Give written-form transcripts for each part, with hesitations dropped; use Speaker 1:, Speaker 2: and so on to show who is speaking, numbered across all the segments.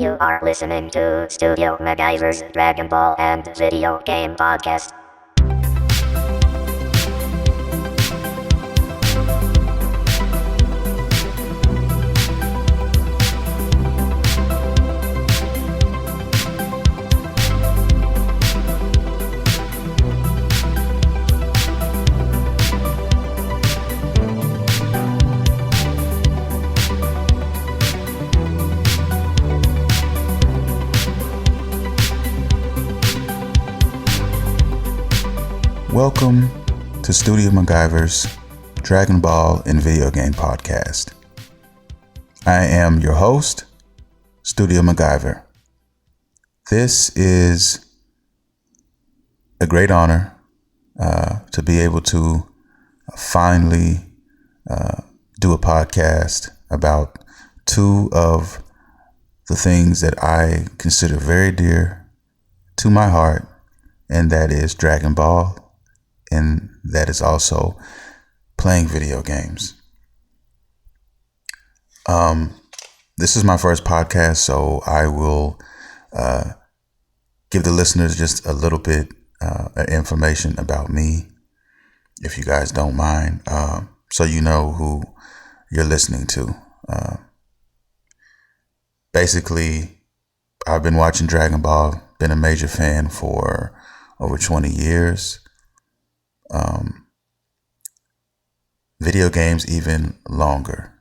Speaker 1: You are listening to Studio MacGyver's Dragonball and Video Game Podcast.
Speaker 2: Welcome to Studio MacGyver's Dragonball and Video Game Podcast. I am your host, Studio MacGyver. This is a great honor to be able to finally do a podcast about two of the things that I consider very dear to my heart, and that is Dragon Ball, and that is also playing video games. This is my first podcast, so I will give the listeners just a little bit of information about me, if you guys don't mind, so you know who you're listening to. Basically, I've been watching Dragon Ball, been a major fan for over 20 years. Video games even longer.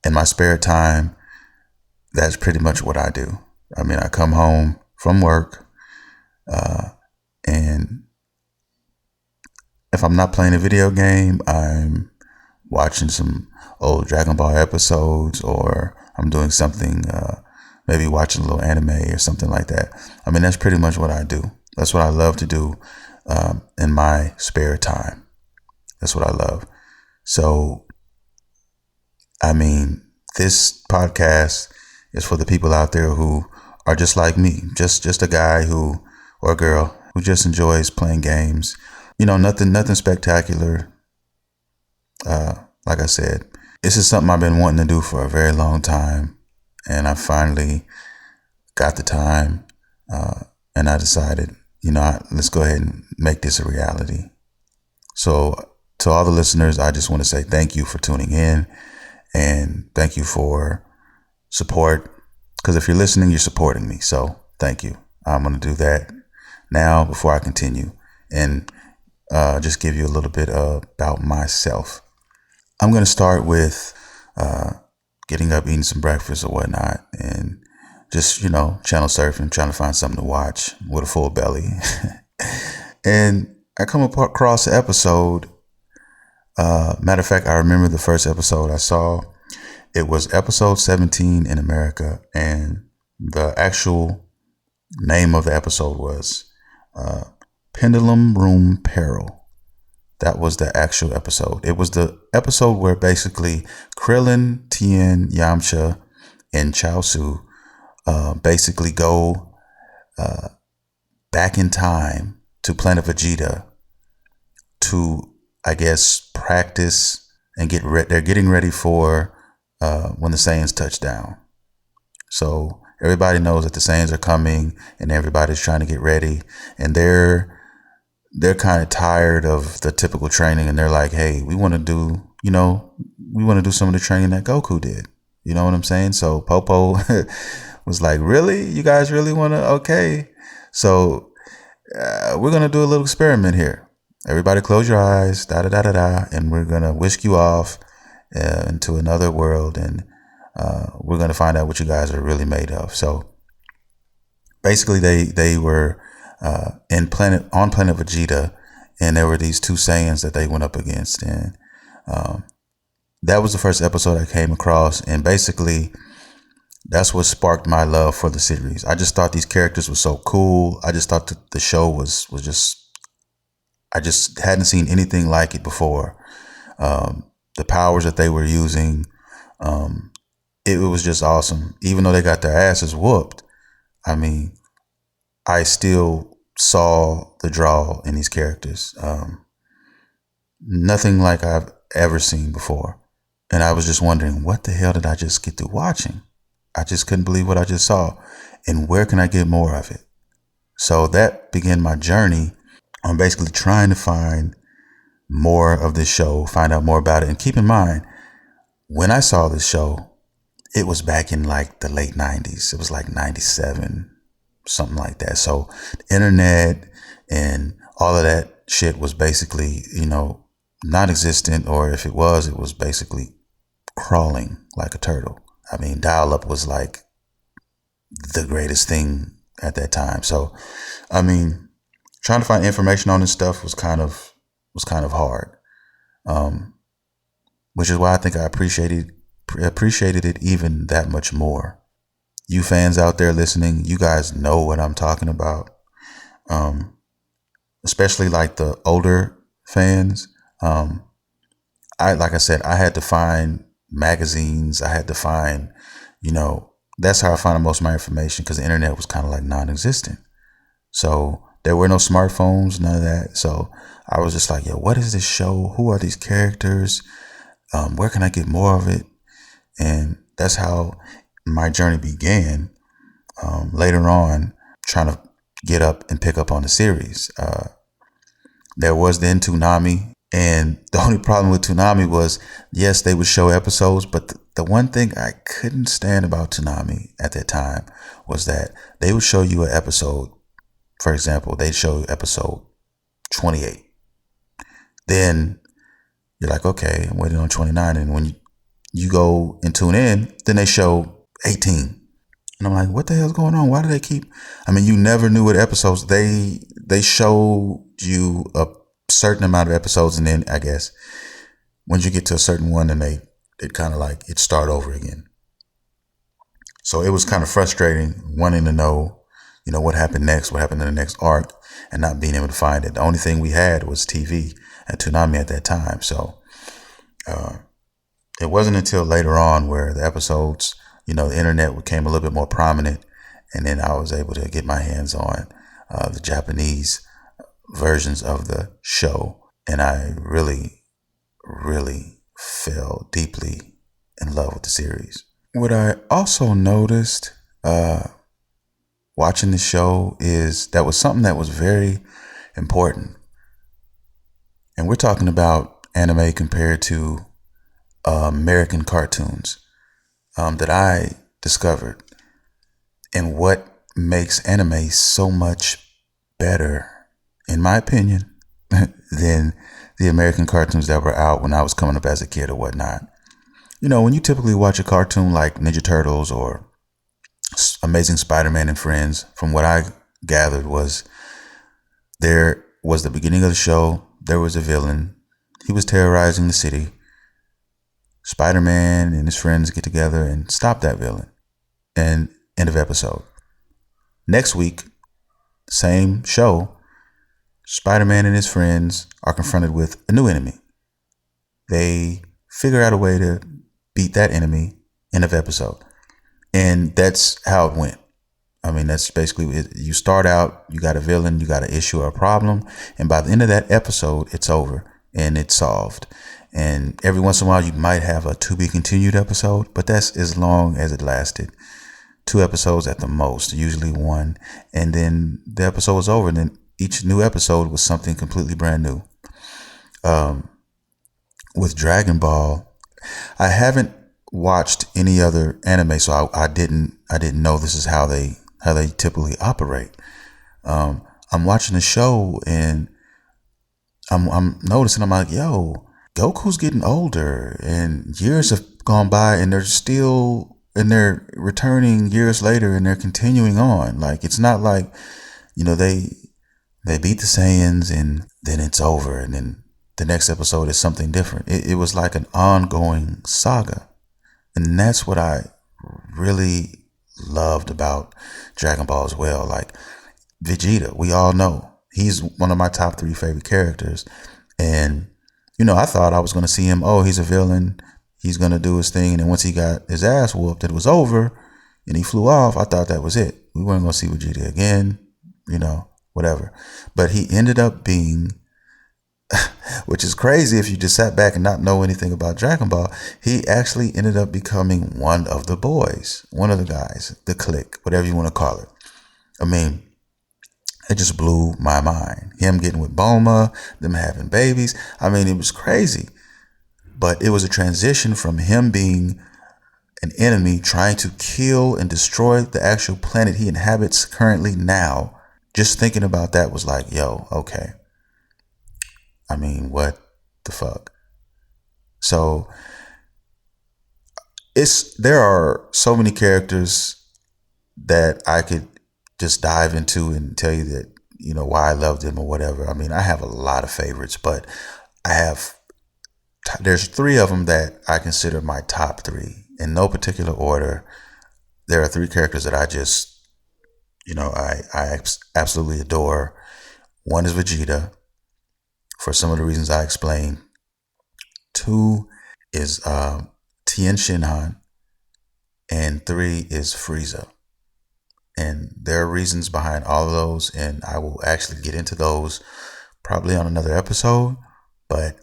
Speaker 2: In my spare time, that's pretty much what I do. I mean, I come home from work, and if I'm not playing a video game, I'm watching some old Dragon Ball episodes, or I'm doing something, maybe watching a little anime or something like that. I mean, that's pretty much what I do. That's what I love to do in my spare time. That's what I love. So, I mean, this podcast is for the people out there who are just like me, just a guy who, or a girl who just enjoys playing games. You know, nothing spectacular. Like I said, this is something I've been wanting to do for a very long time, and I finally got the time, and I decided, let's go ahead and make this a reality. So to all the listeners, I just want to say thank you for tuning in, and thank you for support, because if you're listening, you're supporting me. So thank you. I'm going to do that now before I continue, and just give you a little bit about myself. I'm going to start with getting up, eating some breakfast or whatnot, and just, channel surfing, trying to find something to watch with a full belly. And I come across the episode. Matter of fact, I remember the first episode I saw. It was episode 17 in America, and the actual name of the episode was Pendulum Room Peril. That was the actual episode. It was the episode where basically Krillin, Tien, Yamcha, and Chaozu basically go back in time to Planet Vegeta to, I guess, practice and they're getting ready for when the Saiyans touch down. So everybody knows that the Saiyans are coming, and everybody's trying to get ready, and they're kind of tired of the typical training, and they're like, hey, we want to do some of the training that Goku did. You know what I'm saying? So Popo was like, really? You guys really want to? Okay. So we're going to do a little experiment here. Everybody close your eyes, and we're going to whisk you off into another world, and we're going to find out what you guys are really made of. So basically they were on Planet Vegeta, and there were these two Saiyans that they went up against, and that was the first episode I came across, and basically that's what sparked my love for the series. I just thought these characters were so cool. I just thought the show was just, I just hadn't seen anything like it before. The powers that they were using, it was just awesome. Even though they got their asses whooped, I mean, I still saw the draw in these characters. Nothing like I've ever seen before. And I was just wondering, what the hell did I just get through watching? I just couldn't believe what I just saw. And where can I get more of it? So that began my journey on basically trying to find more of this show, find out more about it. And keep in mind, when I saw this show, it was back in like the late 90s. It was like 97, something like that. So the internet and all of that shit was basically, non-existent, or if it was basically crawling like a turtle. I mean, dial-up was like the greatest thing at that time. So, I mean, trying to find information on this stuff was kind of hard. Which is why I think I appreciated it even that much more. You fans out there listening, you guys know what I'm talking about. Especially like the older fans. Like I said, I had to find magazines. I had to find, that's how I found most of my information, because the internet was kind of like non-existent. So there were no smartphones, none of that. So I was just like, yo, what is this show? Who are these characters? Where can I get more of it? And that's how my journey began. Later on, trying to get up and pick up on the series. There was then Toonami. And the only problem with Toonami was, yes, they would show episodes, but the one thing I couldn't stand about Toonami at that time was that they would show you an episode. For example, they'd show episode 28. Then you're like, okay, I'm waiting on 29. And when you go and tune in, then they show 18. And I'm like, what the hell's going on? Why do they keep? I mean, you never knew what episodes they showed you a certain amount of episodes, and then I guess once you get to a certain one, then it kind of like it start over again. So it was kind of frustrating, wanting to know, what happened next, what happened in the next arc, and not being able to find it. The only thing we had was TV at Toonami at that time. So it wasn't until later on where the episodes, the internet became a little bit more prominent, and then I was able to get my hands on the Japanese versions of the show, and I really, really fell deeply in love with the series. What I also noticed watching the show is that was something that was very important, and we're talking about anime compared to American cartoons that I discovered, and what makes anime so much better, in my opinion, than the American cartoons that were out when I was coming up as a kid or whatnot. When you typically watch a cartoon like Ninja Turtles or Amazing Spider-Man and Friends, from what I gathered was there was the beginning of the show, there was a villain. He was terrorizing the city. Spider-Man and his friends get together and stop that villain. And end of episode. Next week, same show, Spider-Man and his friends are confronted with a new enemy. They figure out a way to beat that enemy, end of episode. And that's how it went. I mean, that's basically it. You start out, you got a villain, you got an issue or a problem, and by the end of that episode, it's over and it's solved. And every once in a while, you might have a to be continued episode, but that's as long as it lasted. 2 episodes at the most, usually 1. And then the episode was over. And then each new episode was something completely brand new. With Dragon Ball, I haven't watched any other anime, so I didn't know this is how they typically operate. I'm watching the show and I'm noticing, I'm like, yo, Goku's getting older and years have gone by and they're returning years later and they're continuing on. Like, it's not like, they beat the Saiyans and then it's over and then the next episode is something different. It was like an ongoing saga. And that's what I really loved about Dragon Ball as well. Like Vegeta, we all know he's one of my top 3 favorite characters. And, I thought I was going to see him. Oh, he's a villain. He's going to do his thing. And then once he got his ass whooped, it was over and he flew off. I thought that was it. We weren't going to see Vegeta again, whatever. But he ended up being which is crazy if you just sat back and not know anything about Dragon Ball. He actually ended up becoming one of the boys, one of the guys, the clique, whatever you want to call it. I mean, it just blew my mind. Him getting with Bulma, them having babies. I mean, it was crazy. But it was a transition from him being an enemy trying to kill and destroy the actual planet he inhabits currently now. Just thinking about that was like, yo, okay. I mean, what the fuck? So there are so many characters that I could just dive into and tell you that, why I love them or whatever. I mean, I have a lot of favorites, but there's three of them that I consider my top three in no particular order. There are three characters that I just, I absolutely adore. One is Vegeta, for some of the reasons I explained. Two is Tien Shinhan, and three is Frieza. And there are reasons behind all of those, and I will actually get into those probably on another episode. But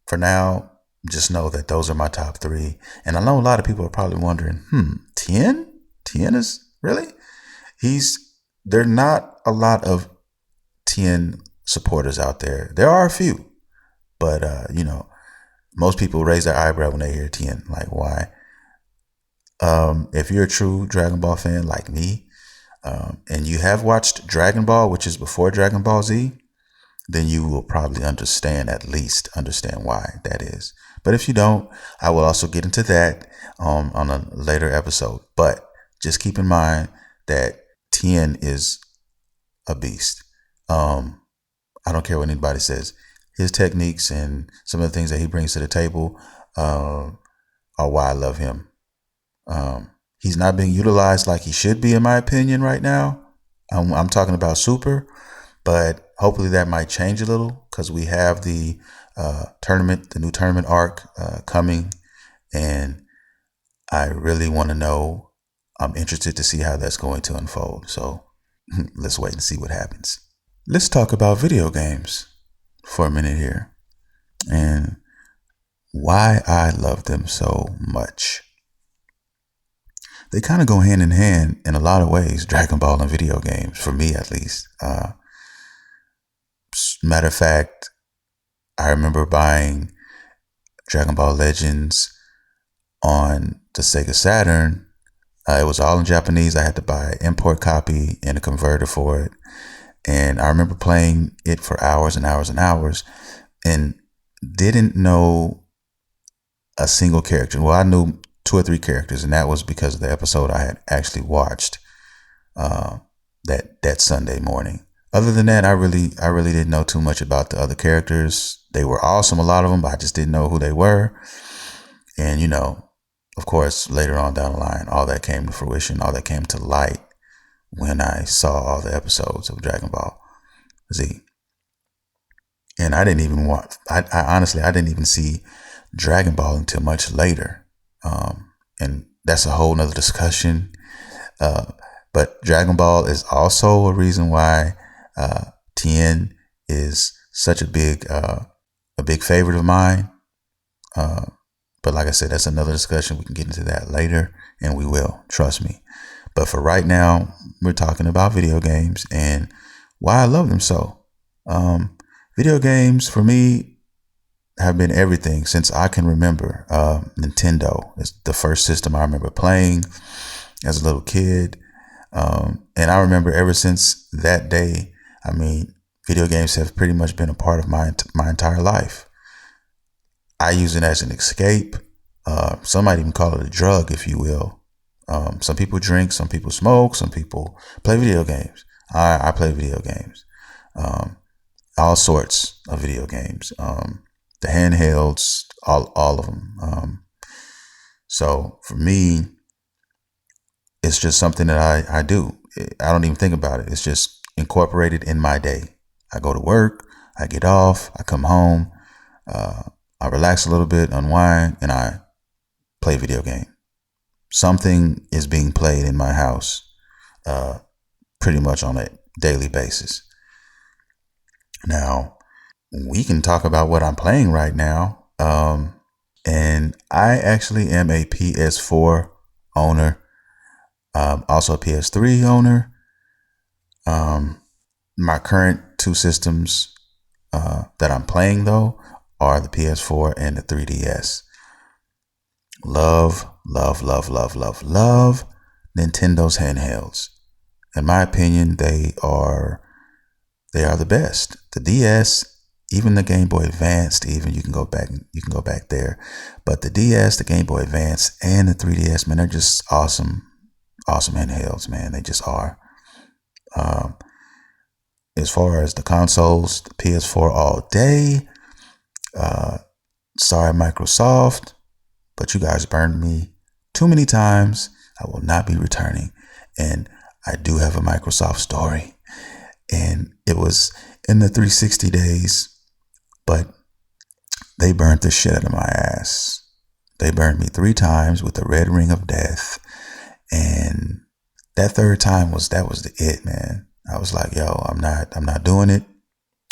Speaker 2: for now, just know that those are my top three. And I know a lot of people are probably wondering, Tien? Tien is really? There are not a lot of Tien supporters out there. There are a few, but most people raise their eyebrow when they hear Tien. Like, why? If you're a true Dragon Ball fan like me, and you have watched Dragon Ball, which is before Dragon Ball Z, then you will probably at least understand why that is. But if you don't, I will also get into that on a later episode. But just keep in mind that Tien is a beast. I don't care what anybody says. His techniques and some of the things that he brings to the table are why I love him. He's not being utilized like he should be, in my opinion, right now. I'm talking about Super, but hopefully that might change a little because we have the new tournament arc coming, and I really want to know. I'm interested to see how that's going to unfold. So let's wait and see what happens. Let's talk about video games for a minute here and why I love them so much. They kind of go hand in hand in a lot of ways, Dragon Ball and video games, for me at least. Matter of fact, I remember buying Dragon Ball Legends on the Sega Saturn. It was all in Japanese. I had to buy an import copy and a converter for it. And I remember playing it for hours and hours and hours and didn't know a single character. Well, I knew 2 or 3 characters, and that was because of the episode I had actually watched that Sunday morning. Other than that, I really didn't know too much about the other characters. They were awesome, a lot of them, but I just didn't know who they were. And of course, later on down the line, all that came to fruition, all that came to light when I saw all the episodes of Dragon Ball Z. And I didn't even I honestly didn't even see Dragon Ball until much later. And that's a whole nother discussion. But Dragon Ball is also a reason why Tien is such a big favorite of mine. But like I said, that's another discussion. We can get into that later, and we will, trust me. But for right now, we're talking about video games and why I love them so. Video games for me have been everything since I can remember. Nintendo is the first system I remember playing as a little kid. And I remember ever since that day, I mean, video games have pretty much been a part of my entire life. I use it as an escape. Some might even call it a drug, if you will. Some people drink, some people smoke, some people play video games. I play video games. All sorts of video games. The handhelds, all of them. So for me, it's just something that I do. I don't even think about it. It's just incorporated in my day. I go to work, I get off, I come home, I relax a little bit, unwind, and I play video game. Something is being played in my house pretty much on a daily basis. Now, we can talk about what I'm playing right now. And I actually am a PS4 owner, also a PS3 owner. My current two systems that I'm playing, though, are the PS4 and the 3DS. Love, love, love, love, love, love Nintendo's handhelds. In my opinion, they are the best. The DS, even the Game Boy Advance, even you can go back there. But the DS, the Game Boy Advance, and the 3DS, man, they're just awesome handhelds, man. They just are. As far as the consoles, the PS4 all day. Sorry, Microsoft, but you guys burned me too many times. I will not be returning. And I do have a Microsoft story. And it was in the 360 days, but they burnt the shit out of my ass. They burned me 3 times with the red ring of death. And that third time was it, man. I was like, yo, I'm not doing it.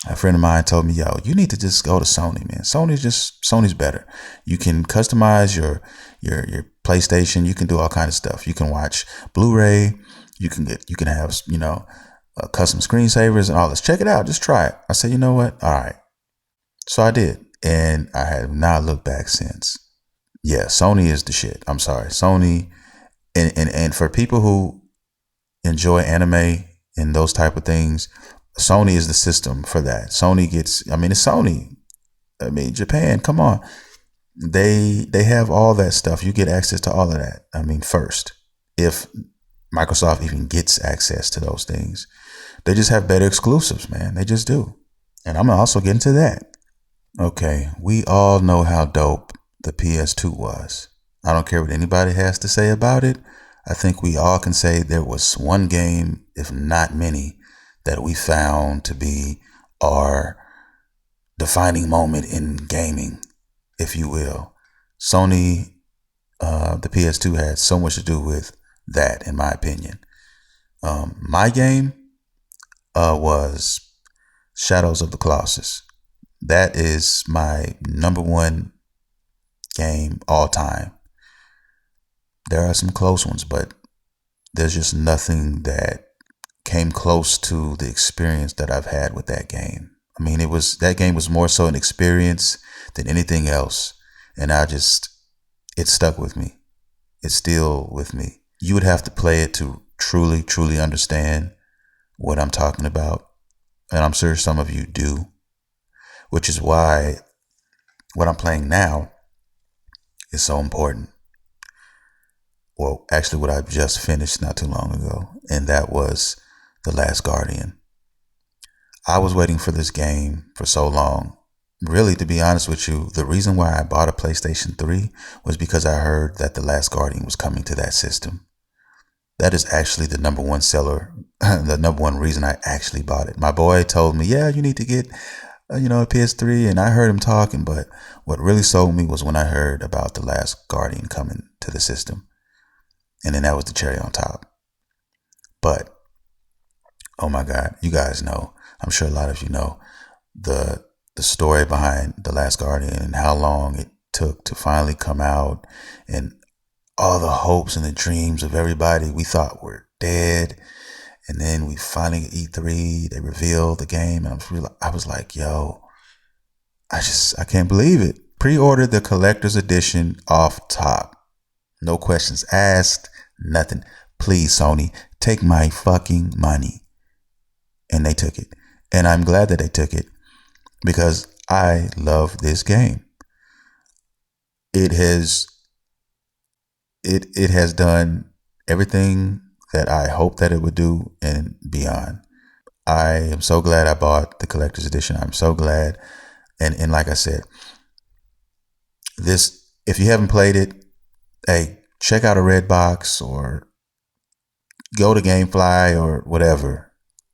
Speaker 2: A friend of mine told me, yo, you need to just go to Sony, man. Sony's better. You can customize your PlayStation. You can do all kinds of stuff. You can watch Blu-ray. You can have, custom screensavers and all this. Check it out. Just try it. I said, you know what? All right. So I did. And I have not looked back since. Yeah, Sony is the shit. I'm sorry. Sony. And for people who enjoy anime and those type of things, Sony is the system for that. It's Sony. Japan, come on. They have all that stuff. You get access to all of that. First, if Microsoft even gets access to those things, they just have better exclusives, man. They just do. And I'm also getting to that. Okay, we all know how dope the PS2 was. I don't care what anybody has to say about it. I think we all can say there was one game, if not many, that we found to be our defining moment in gaming, if you will. Sony, the PS2 had so much to do with that, in my opinion. My game was Shadows of the Colossus. That is my number one game all time. There are some close ones, but there's just nothing that came close to the experience that I've had with that game. That game was more so an experience than anything else. And it stuck with me. It's still with me. You would have to play it to truly, truly understand what I'm talking about. And I'm sure some of you do, which is why what I'm playing now is so important. Well, actually what I just finished not too long ago, and that was The Last Guardian. I was waiting for this game for so long. Really, to be honest with you, the reason why I bought a PlayStation 3 was because I heard that The Last Guardian was coming to that system. That is actually the number one seller, the number one reason I actually bought it. My boy told me, yeah, you need to get, a PS3, and I heard him talking, but what really sold me was when I heard about The Last Guardian coming to the system. And then that was the cherry on top. But, oh my God, you guys know, I'm sure a lot of you know, the story behind The Last Guardian and how long it took to finally come out, and all the hopes and the dreams of everybody we thought were dead. And then we finally at E3, they revealed the game, and I was like, yo, I can't believe it. Pre-ordered the collector's edition off top. No questions asked, nothing. Please, Sony, take my fucking money. And they took it. And I'm glad that they took it, because I love this game. It has done everything that I hoped that it would do and beyond. I am so glad I bought the collector's edition. I'm so glad. And like I said, if you haven't played it, hey, check out a Redbox or go to GameFly or whatever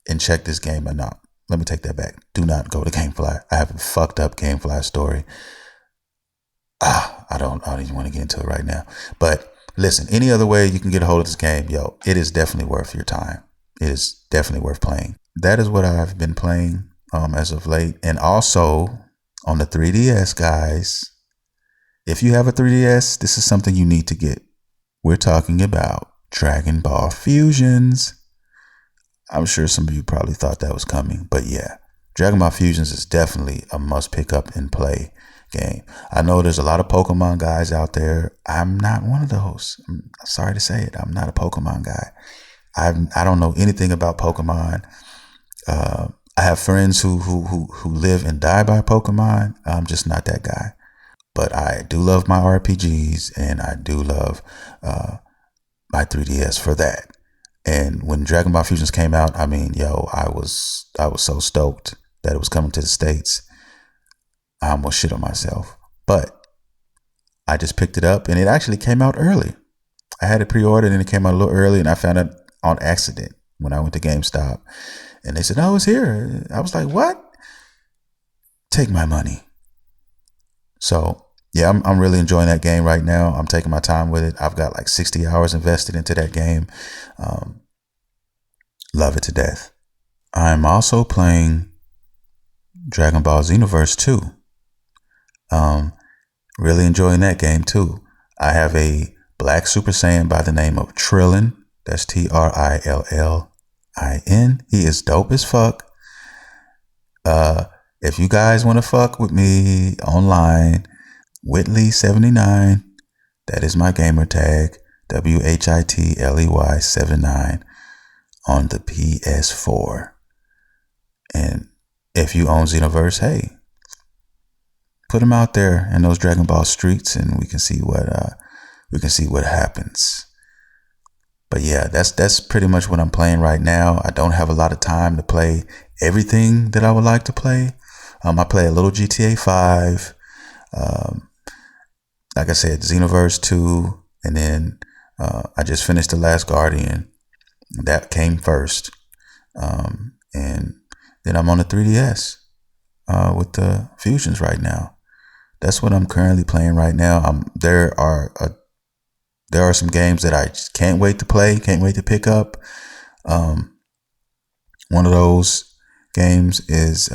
Speaker 2: and check this game out. Let me take that back. Do not go to GameFly. I have a fucked up GameFly story. I don't even want to get into it right now. But listen, any other way you can get a hold of this game, yo, it is definitely worth your time. It is definitely worth playing. That is what I've been playing. as of late. And also on the 3DS, guys, if you have a 3DS, this is something you need to get. We're talking about Dragon Ball Fusions. I'm sure some of you probably thought that was coming, but yeah, Dragon Ball Fusions is definitely a must pick up and play game. I know there's a lot of Pokemon guys out there. I'm not one of those. I'm sorry to say it. I'm not a Pokemon guy. I don't know anything about Pokemon. I have friends who live and die by Pokemon. I'm just not that guy. But I do love my RPGs, and I do love my 3DS for that. And when Dragon Ball Fusions came out, I mean, I was so stoked that it was coming to the States. I almost shit on myself. But I just picked it up, and it actually came out early. I had it pre-ordered, and it came out a little early, and I found it on accident when I went to GameStop. And they said, "Oh, it's here." I was like, "What? Take my money." So yeah, I'm really enjoying that game right now. I'm taking my time with it. I've got like 60 hours invested into that game. Love it to death. I'm also playing Dragon Ball Xenoverse 2. Really enjoying that game too. I have a black Super Saiyan by the name of Trillin. That's Trillin. He is dope as fuck. If you guys want to fuck with me online, Whitley79, that is my gamer tag, WHITLEY79 on the PS4. And if you own Xenoverse, hey, put them out there in those Dragon Ball streets, and we can see what happens. But yeah, that's pretty much what I'm playing right now. I don't have a lot of time to play everything that I would like to play. I play a little GTA 5. Like I said, Xenoverse 2, and then I just finished The Last Guardian. That came first. And then I'm on the 3DS with the Fusions right now. That's what I'm currently playing right now. There are some games that I just can't wait to play, can't wait to pick up. One of those games is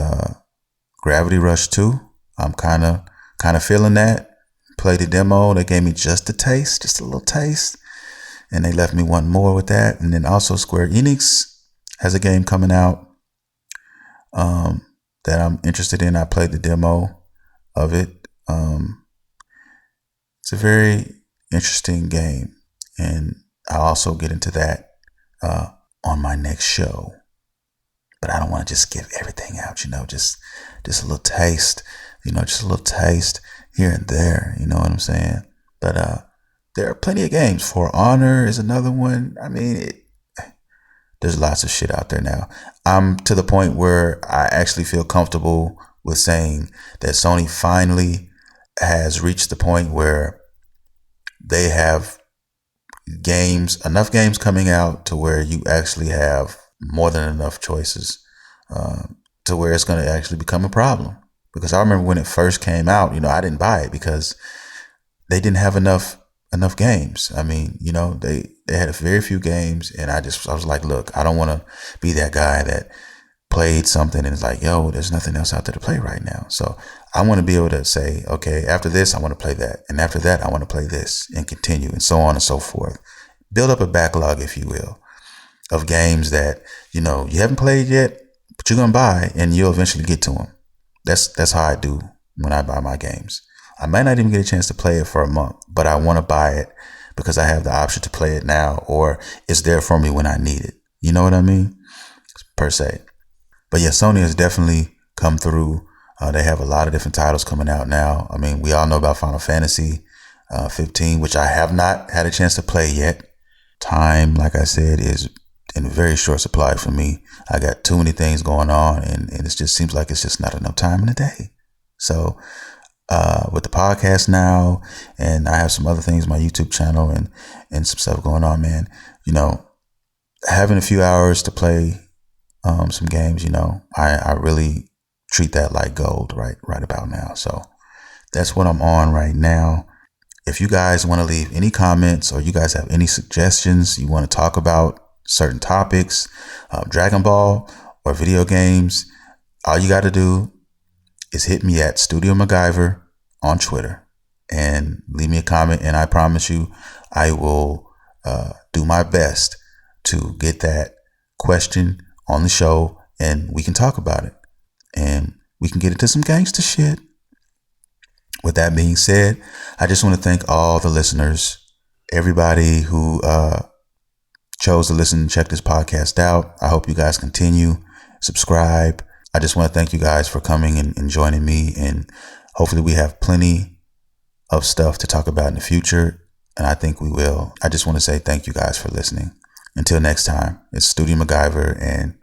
Speaker 2: Gravity Rush 2. I'm kind of feeling that. Played the demo. They gave me just a little taste, and they left me wanting more with that. And then also Square Enix has a game coming out that I'm interested in. I played the demo of it. It's a very interesting game, and I'll also get into that on my next show. But I don't want to just give everything out, just a little taste, just a little taste here and there, you know what I'm saying? But there are plenty of games. For Honor is another one. I mean, there's lots of shit out there now. I'm to the point where I actually feel comfortable with saying that Sony finally has reached the point where they have enough games coming out to where you actually have more than enough choices to where it's going to actually become a problem. Because I remember when it first came out, I didn't buy it because they didn't have enough games. I mean, they had very few games, and I was like, look, I don't want to be that guy that played something and it's like, yo, there's nothing else out there to play right now. So I want to be able to say, okay, after this, I want to play that. And after that, I want to play this, and continue, and so on and so forth. Build up a backlog, if you will, of games that, you haven't played yet, but you're going to buy, and you'll eventually get to them. That's how I do when I buy my games. I might not even get a chance to play it for a month, but I want to buy it because I have the option to play it now, or it's there for me when I need it. You know what I mean? Per se. But yeah, Sony has definitely come through. They have a lot of different titles coming out now. I mean, we all know about Final Fantasy 15, which I have not had a chance to play yet. Time, like I said, is in very short supply for me. I got too many things going on, and it just seems like it's just not enough time in the day. So with the podcast now, and I have some other things, my YouTube channel and some stuff going on, man, having a few hours to play some games, I really treat that like gold right about now. So that's what I'm on right now. If you guys want to leave any comments, or you guys have any suggestions, you want to talk about certain topics, Dragon Ball or video games, All you got to do is hit me at Studio MacGyver on Twitter and leave me a comment. And I promise you, I will do my best to get that question on the show and we can talk about it and we can get into some gangster shit. With that being said, I just want to thank all the listeners, everybody who chose to listen and check this podcast out. I hope you guys continue, subscribe. I just want to thank you guys for coming and joining me. And hopefully we have plenty of stuff to talk about in the future. And I think we will. I just want to say thank you guys for listening. Until next time, it's Studio MacGyver and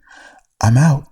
Speaker 2: I'm out.